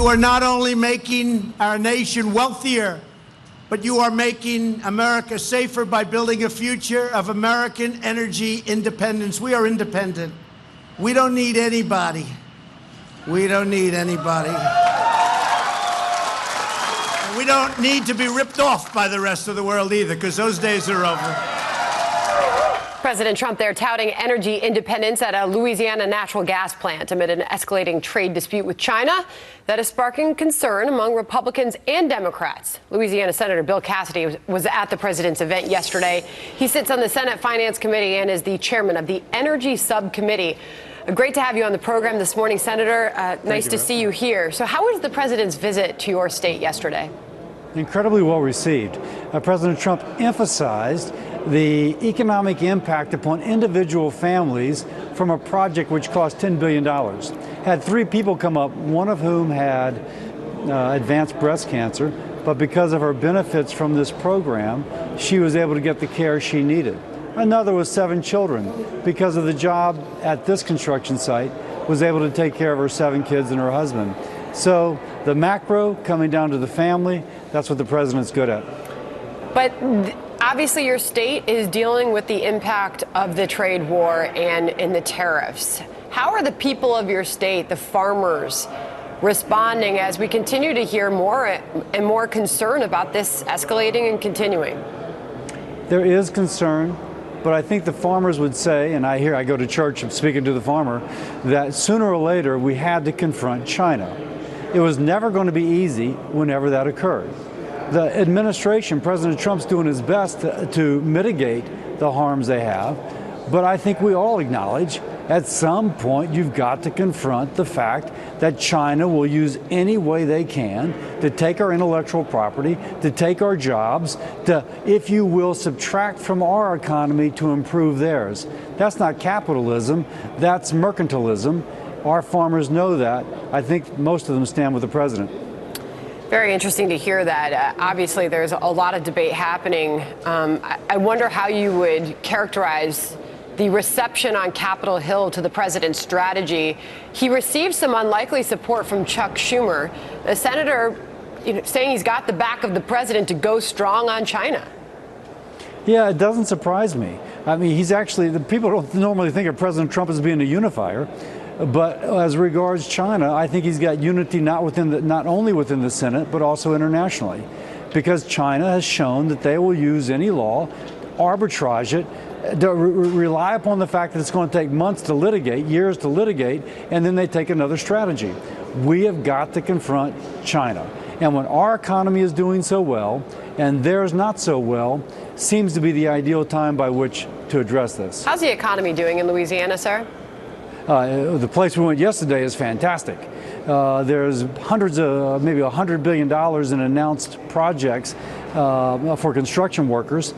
You are not only making our nation wealthier, but you are making America safer by building a future of American energy independence. We are independent. We don't need anybody. We don't need anybody. And we don't need to be ripped off by the rest of the world either, because those days are over. President Trump there touting energy independence at a Louisiana natural gas plant amid an escalating trade dispute with China that is sparking concern among Republicans and Democrats. Louisiana Senator Bill Cassidy was at the president's event yesterday. He sits on the Senate Finance Committee and is the chairman of the Energy Subcommittee. Great to have you on the program this morning, Senator. Nice to see you here. So how was the president's visit to your state yesterday? Incredibly well received. President Trump emphasized the economic impact upon individual families from a project which cost $10 billion. Had 3 people come up, one of whom had advanced breast cancer, but because of her benefits from this program, she was able to get the care she needed. Another was 7 children. Because of the job at this construction site, was able to take care of her 7 kids and her husband. So the macro coming down to the family, that's what the president's good at. But obviously your state is dealing with the impact of the trade war and the tariffs. How are the people of your state, the farmers, responding as we continue to hear more and more concern about this escalating and continuing? There is concern, but I think the farmers would say, and I go to church speaking to the farmer, that sooner or later we had to confront China. It was never going to be easy whenever that occurred. The administration, President Trump's doing his best to mitigate the harms they have, but I think we all acknowledge at some point you've got to confront the fact that China will use any way they can to take our intellectual property, to take our jobs, to, if you will, subtract from our economy to improve theirs. That's not capitalism, that's mercantilism. Our farmers know that. I think most of them stand with the president. Very interesting to hear that. Obviously, there's a lot of debate happening. I wonder how you would characterize the reception on Capitol Hill to the president's strategy. He received some unlikely support from Chuck Schumer, a senator saying he's got the back of the president to go strong on China. Yeah, it doesn't surprise me. I mean, he's actually, the people don't normally think of President Trump as being a unifier. But as regards China, I think he's got unity not only within the Senate, but also internationally. Because China has shown that they will use any law, arbitrage it, rely upon the fact that it's going to take months to litigate, years to litigate, and then they take another strategy. We have got to confront China. And when our economy is doing so well, and theirs not so well, seems to be the ideal time by which to address this. How's the economy doing in Louisiana, sir? The place we went yesterday is fantastic. There's hundreds of, maybe $100 billion in announced projects for construction workers.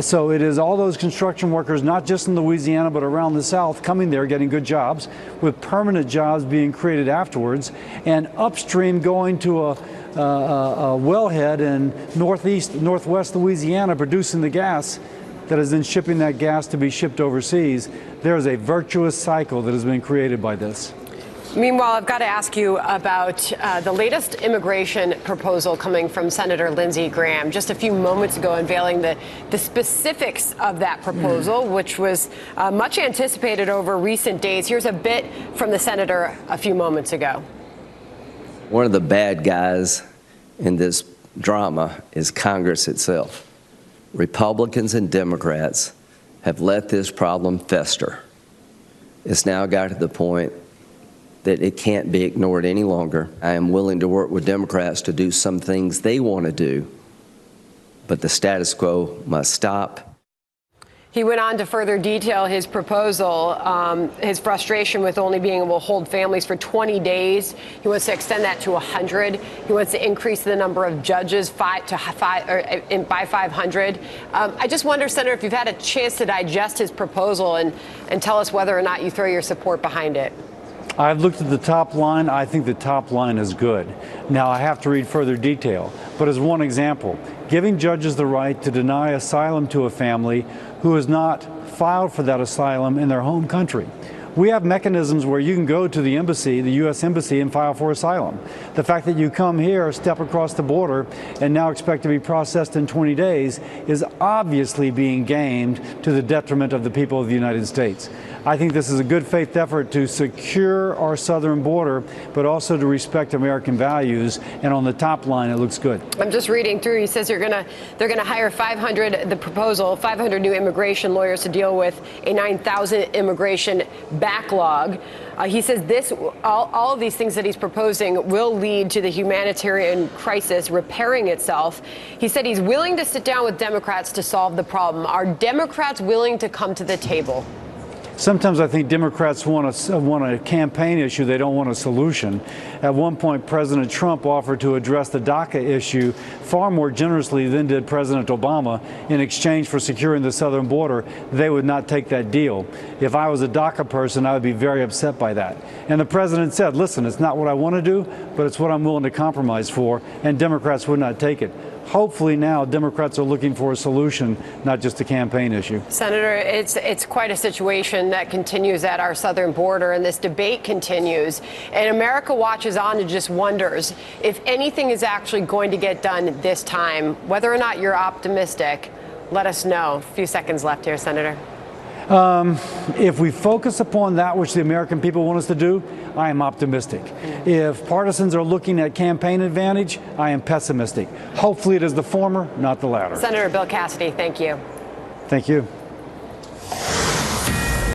So it is all those construction workers, not just in Louisiana, but around the South, coming there, getting good jobs, with permanent jobs being created afterwards, and upstream going to a wellhead in northwest Louisiana, producing the gas that is then shipping that gas to be shipped overseas. There is a virtuous cycle that has been created by this. Meanwhile, I've got to ask you about the latest immigration proposal coming from Senator Lindsey Graham just a few moments ago, unveiling the specifics of that proposal, which was much anticipated over recent days. Here's a bit from the senator a few moments ago. One of the bad guys in this drama is Congress itself. Republicans and Democrats have let this problem fester. It's now got to the point that it can't be ignored any longer. I am willing to work with Democrats to do some things they want to do, but the status quo must stop. He went on to further detail his proposal, his frustration with only being able to hold families for 20 days. He wants to extend that to 100. He wants to increase the number of judges by 500. I just wonder, Senator, if you've had a chance to digest his proposal and tell us whether or not you throw your support behind it. I've looked at the top line. I think the top line is good. Now, I have to read further detail. But as one example, giving judges the right to deny asylum to a family who has not filed for that asylum in their home country, We have mechanisms where you can go to the embassy, the U.S. Embassy, and file for asylum. The fact that you come here, step across the border, and now expect to be processed in 20 days is obviously being gamed to the detriment of the people of the United States. I think this is a good faith effort to secure our southern border, but also to respect American values. And on the top line, it looks good. I'm just reading through. He says they're going to hire 500, the proposal, 500 new immigration lawyers to deal with a 9,000 immigration backlog. He says all of these things that he's proposing will lead to the humanitarian crisis repairing itself. He said he's willing to sit down with Democrats to solve the problem. Are Democrats willing to come to the table? Sometimes I think Democrats want a campaign issue. They don't want a solution. At one point, President Trump offered to address the DACA issue far more generously than did President Obama. In exchange for securing the southern border, they would not take that deal. If I was a DACA person, I would be very upset by that. And the president said, listen, it's not what I want to do, but it's what I'm willing to compromise for, and Democrats would not take it. Hopefully now Democrats are looking for a solution, not just a campaign issue. Senator, it's quite a situation that continues at our southern border, and this debate continues. And America watches on and just wonders if anything is actually going to get done this time. Whether or not you're optimistic, let us know. A few seconds left here, Senator. If we focus upon that which the American people want us to do, I am optimistic. If partisans are looking at campaign advantage, I am pessimistic. Hopefully it is the former, not the latter. Senator Bill Cassidy, thank you. Thank you.